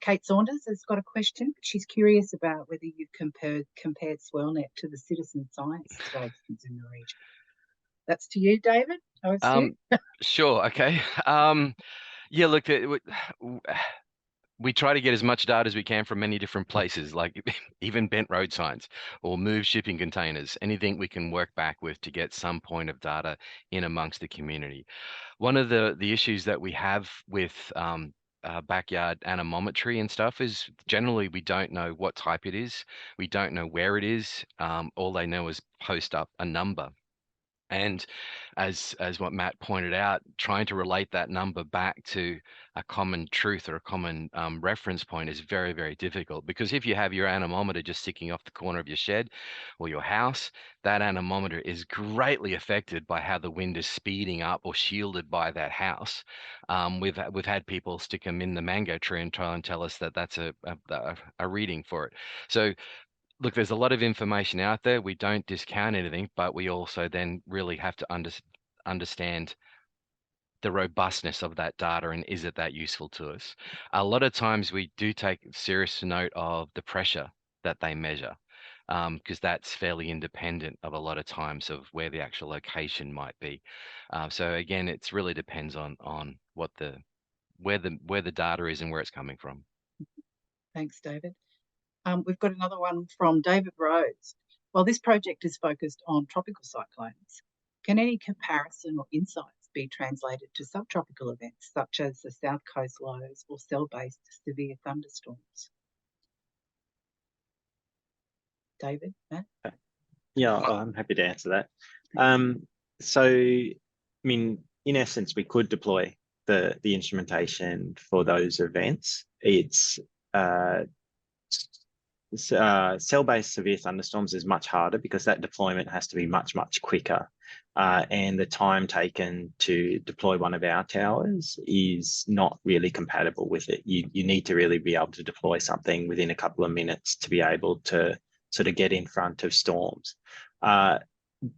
Kate Saunders has got a question. She's curious about whether you've compared SwellNet to the citizen science stations in the region. That's to you, David. Sure. Okay. Yeah, look, we try to get as much data as we can from many different places, like even bent road signs or moved shipping containers, anything we can work back with to get some point of data in amongst the community. One of the issues that we have with backyard anemometry and stuff is generally we don't know what type it is. We don't know where it is. All they know is post up a number. And as what Matt pointed out, trying to relate that number back to a common truth or a common reference point is very, very difficult, because if you have your anemometer just sticking off the corner of your shed or your house, that anemometer is greatly affected by how the wind is speeding up or shielded by that house. We've had people stick them in the mango tree and try and tell us that that's a reading for it. So look, there's a lot of information out there. We don't discount anything, but we also then really have to understand the robustness of that data and is it that useful to us. A lot of times we do take serious note of the pressure that they measure, because that's fairly independent of a lot of times of where the actual location might be. So again, it really depends on what where the data is and where it's coming from. Thanks, David. We've got another one from David Rhodes. While this project is focused on tropical cyclones, can any comparison or insights be translated to subtropical events such as the South Coast lows or cell-based severe thunderstorms? David, Matt? Yeah, I'm happy to answer that. So, I mean, in essence, we could deploy the instrumentation for those events. It's cell-based severe thunderstorms is much harder because that deployment has to be much quicker, and the time taken to deploy one of our towers is not really compatible with it. You need to really be able to deploy something within a couple of minutes to be able to sort of get in front of storms.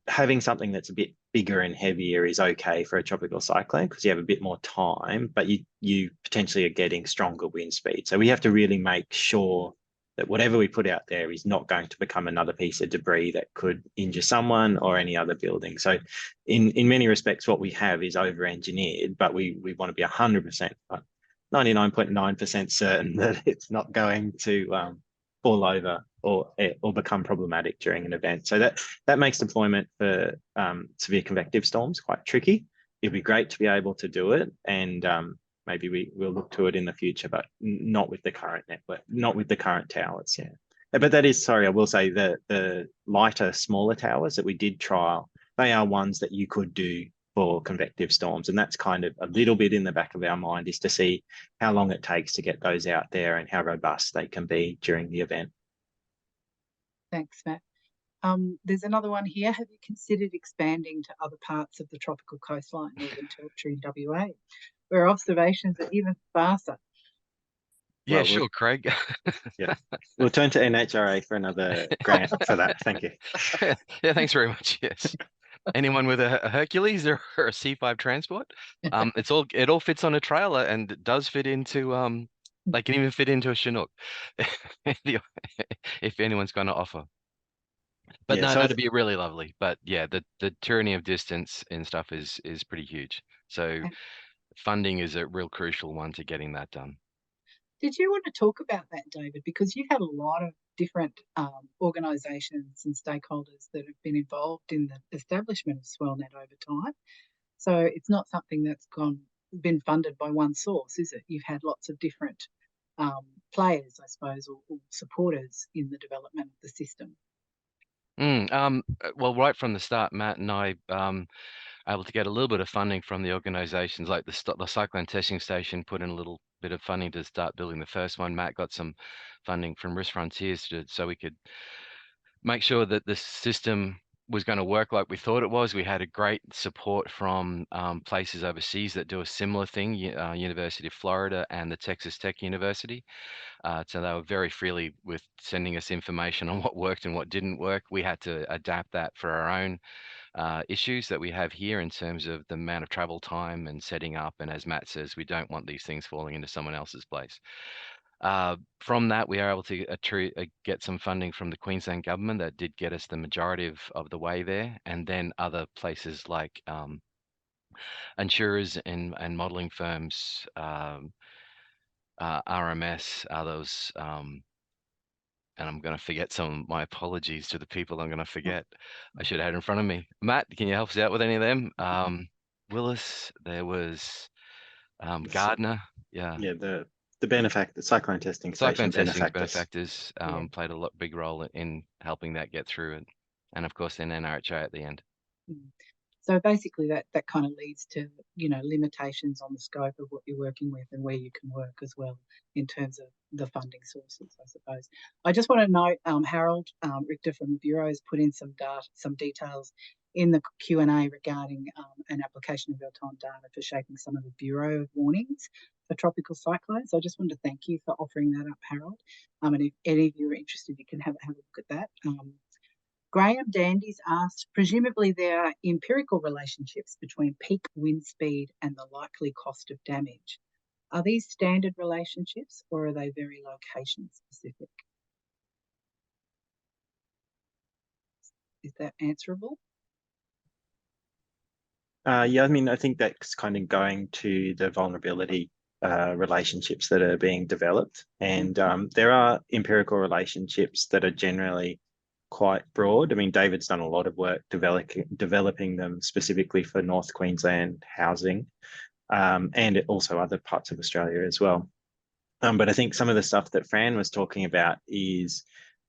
Having something that's a bit bigger and heavier is okay for a tropical cyclone because you have a bit more time, but you potentially are getting stronger wind speed. So we have to really make sure that whatever we put out there is not going to become another piece of debris that could injure someone or any other building. So in many respects, what we have is over-engineered, but we want to be 100%, 99.9% certain that it's not going to fall over or become problematic during an event. So that makes deployment for severe convective storms quite tricky. It'd be great to be able to do it, and maybe we'll look to it in the future, but not with the current network, not with the current towers. Yeah, but that is, sorry, I will say the lighter, smaller towers that we did trial, they are ones that you could do for convective storms, and that's kind of a little bit in the back of our mind, is to see how long it takes to get those out there and how robust they can be during the event. Thanks, Matt. There's another one here. Have you considered expanding to other parts of the tropical coastline, Northern Territory, WA, where observations are even sparser? Yeah, Well, sure, Craig. yeah, we'll turn to NHRA for another grant for that. Thank you. Yeah, thanks very much. Yes. Anyone with a Hercules or a C5 transport? It all fits on a trailer and it does fit into they can even fit into a Chinook if anyone's going to offer. But Yeah, no, so that'd be really lovely. But yeah, the tyranny of distance and stuff is pretty huge. So funding is a real crucial one to getting that done. Did you want to talk about that, David? Because you've had a lot of different organisations and stakeholders that have been involved in the establishment of SwellNet over time. So it's not something that's been funded by one source, is it? You've had lots of different players, I suppose, or supporters in the development of the system. Well, right from the start, Matt and I able to get a little bit of funding from the organisations like the Cyclone Testing Station put in a little bit of funding to start building the first one. Matt got some funding from Risk Frontiers so we could make sure that the system was going to work like we thought it was. We had a great support from places overseas that do a similar thing, University of Florida and the Texas Tech University. So they were very freely with sending us information on what worked and what didn't work. We had to adapt that for our own issues that we have here in terms of the amount of travel time and setting up. And as Matt says, we don't want these things falling into someone else's place. From that, we are able to get some funding from the Queensland government that did get us the majority of the way there. And then other places like insurers and modeling firms, RMS, others, and I'm going to forget some. My apologies to the people I'm going to forget. I should have had in front of me. Matt, can you help us out with any of them? Willis, there was Gardner. Yeah. Yeah, the benefactor, Cyclone Testing Station benefactors played a big role in helping that get through it. And of course, then NRHA at the end. So basically that kind of leads to, limitations on the scope of what you're working with and where you can work as well in terms of the funding sources, I suppose. I just want to note, Harold Richter from the Bureau has put in some details in the Q&A regarding an application of real-time data for shaping some of the Bureau warnings for tropical cyclones. So I just wanted to thank you for offering that up, Harold. And if any of you are interested, you can have a look at that. Graham Dandies asked, presumably there are empirical relationships between peak wind speed and the likely cost of damage. Are these standard relationships or are they very location specific? Is that answerable? Yeah, I mean, I think that's kind of going to the vulnerability relationships that are being developed. And there are empirical relationships that are generally quite broad. I mean, David's done a lot of work developing them specifically for North Queensland housing and also other parts of Australia as well. But I think some of the stuff that Fran was talking about is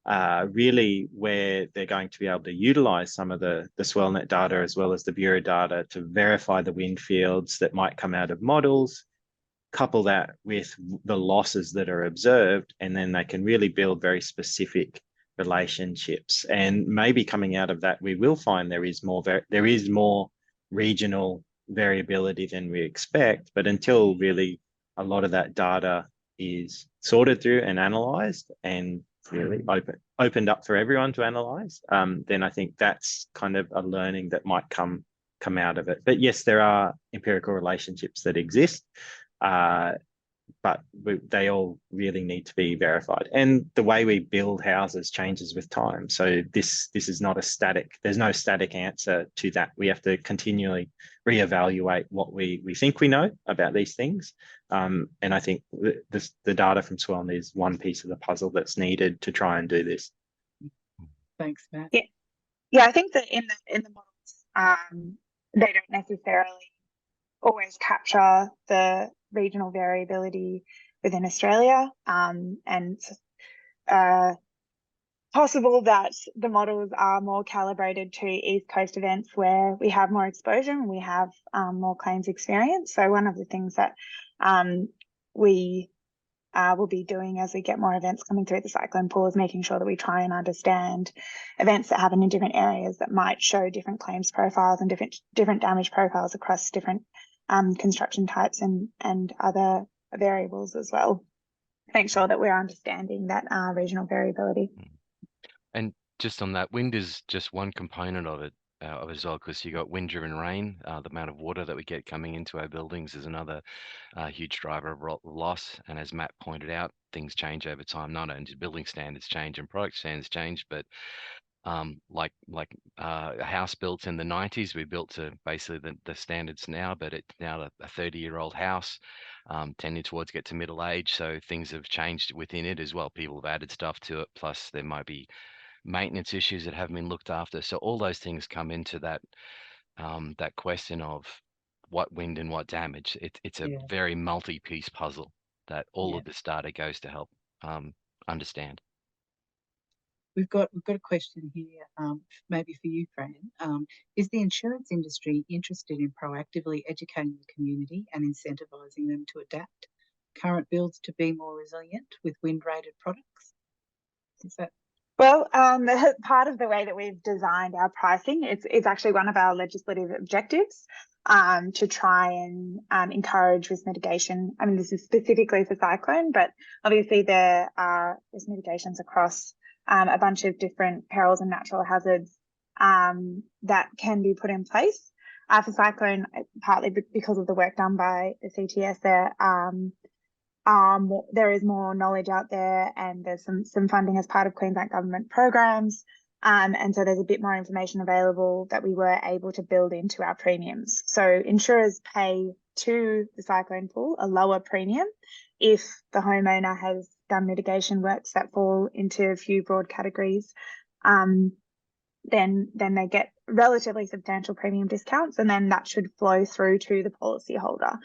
really where they're going to be able to utilise some of the SwellNet data as well as the Bureau data to verify the wind fields that might come out of models, couple that with the losses that are observed, and then they can really build very specific relationships. And maybe coming out of that, we will find there is more regional variability than we expect. But until really a lot of that data is sorted through and analysed and really opened up for everyone to analyse, then I think that's kind of a learning that might come out of it. But yes, there are empirical relationships that exist. But they all really need to be verified. And the way we build houses changes with time. So this is not there's no static answer to that. We have to continually reevaluate what we think we know about these things. And I think the data from SwellNet is one piece of the puzzle that's needed to try and do this. Thanks, Matt. Yeah, I think that in the models, they don't necessarily always capture the regional variability within Australia, and possible that the models are more calibrated to East Coast events where we have more exposure and we have more claims experience. So one of the things that we will be doing as we get more events coming through the cyclone pool is making sure that we try and understand events that happen in different areas that might show different claims profiles and different damage profiles across different construction types and other variables as well. make sure that we're understanding that regional variability. And just on that, wind is just one component of it as well, because you got wind-driven rain. The amount of water that we get coming into our buildings is another huge driver of loss. And as Matt pointed out, things change over time. Not only do building standards change and product standards change, but like a house built in the 90s, we built to basically the standards now, but it's now a 30-year-old house, tending towards get to middle age. So things have changed within it as well. People have added stuff to it. Plus there might be maintenance issues that haven't been looked after. So all those things come into that that question of what wind and what damage. It's a very multi-piece puzzle that all of this data goes to help understand. We've got a question here, maybe for you, Fran. Is the insurance industry interested in proactively educating the community and incentivising them to adapt current builds to be more resilient with wind-rated products? Is that? Well, part of the way that we've designed our pricing, it's actually one of our legislative objectives to try and encourage risk mitigation. I mean, this is specifically for cyclone, but obviously there are risk mitigations across a bunch of different perils and natural hazards that can be put in place. For cyclone, partly because of the work done by the CTS, there is more knowledge out there, and there's some funding as part of Queensland government programs. And so there's a bit more information available that we were able to build into our premiums. So insurers pay to the cyclone pool a lower premium if the homeowner has done mitigation works that fall into a few broad categories. Then they get relatively substantial premium discounts, and then that should flow through to the policyholder.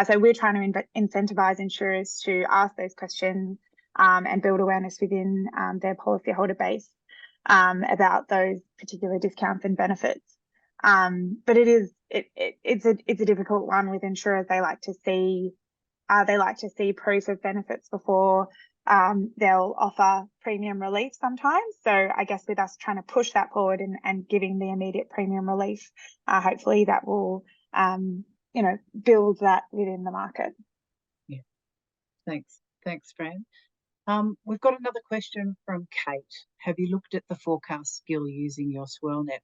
So we're trying to incentivise insurers to ask those questions and build awareness within their policyholder base about those particular discounts and benefits. But it's a difficult one with insurers. They like to see proof of benefits before they'll offer premium relief sometimes. So I guess with us trying to push that forward and giving the immediate premium relief, hopefully that will, build that within the market. Yeah, thanks, Fran. We've got another question from Kate. Have you looked at the forecast skill using your SwirlNet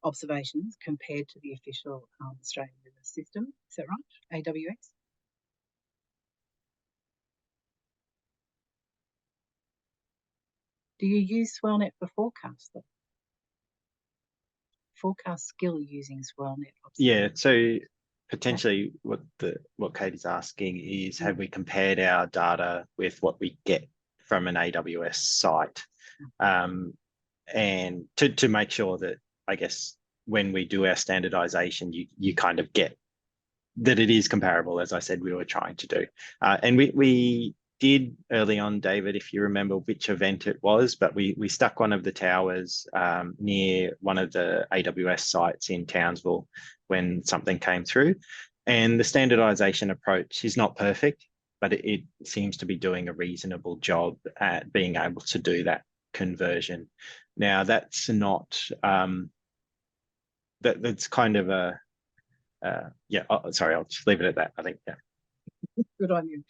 observations compared to the official Australian Weather System? Is that right? AWS? Do you use SwirlNet for forecast though? Forecast skill using SwirlNet? Yeah, so potentially what Kate is asking is, have we compared our data with what we get from an AWS site? And to make sure that, I guess, when we do our standardization, you kind of get that it is comparable, as I said we were trying to do. And we did early on, David, if you remember which event it was, but we stuck one of the towers near one of the AWS sites in Townsville when something came through. And the standardization approach is not perfect, but it seems to be doing a reasonable job at being able to do that conversion. Now, that's not, that's kind of a, sorry, I'll just leave it at that, I think, yeah. Good on you,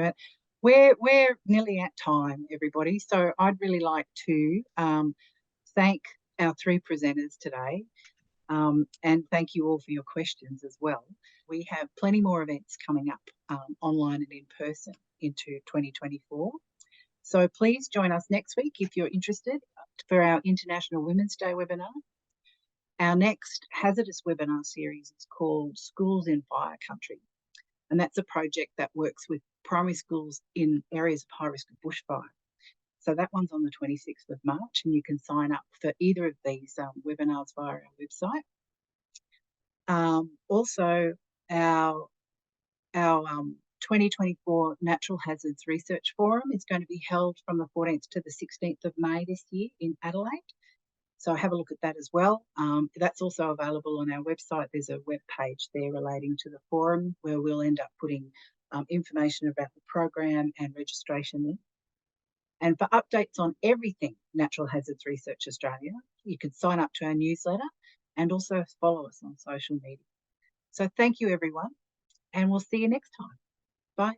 Matt. We're nearly at time, everybody. So I'd really like to thank our three presenters today, and thank you all for your questions as well. We have plenty more events coming up online and in person into 2024. So please join us next week if you're interested for our International Women's Day webinar. Our next Hazardous Webinar series is called Schools in Fire Country. And that's a project that works with primary schools in areas of high risk of bushfire. So that one's on the 26th of March, and you can sign up for either of these webinars via our website. Also, our 2024 Natural Hazards Research Forum is going to be held from the 14th to the 16th of May this year in Adelaide. So have a look at that as well. That's also available on our website. There's a web page there relating to the forum where we'll end up putting information about the program and registration in. And for updates on everything Natural Hazards Research Australia, you can sign up to our newsletter and also follow us on social media. So thank you, everyone, and we'll see you next time. Bye.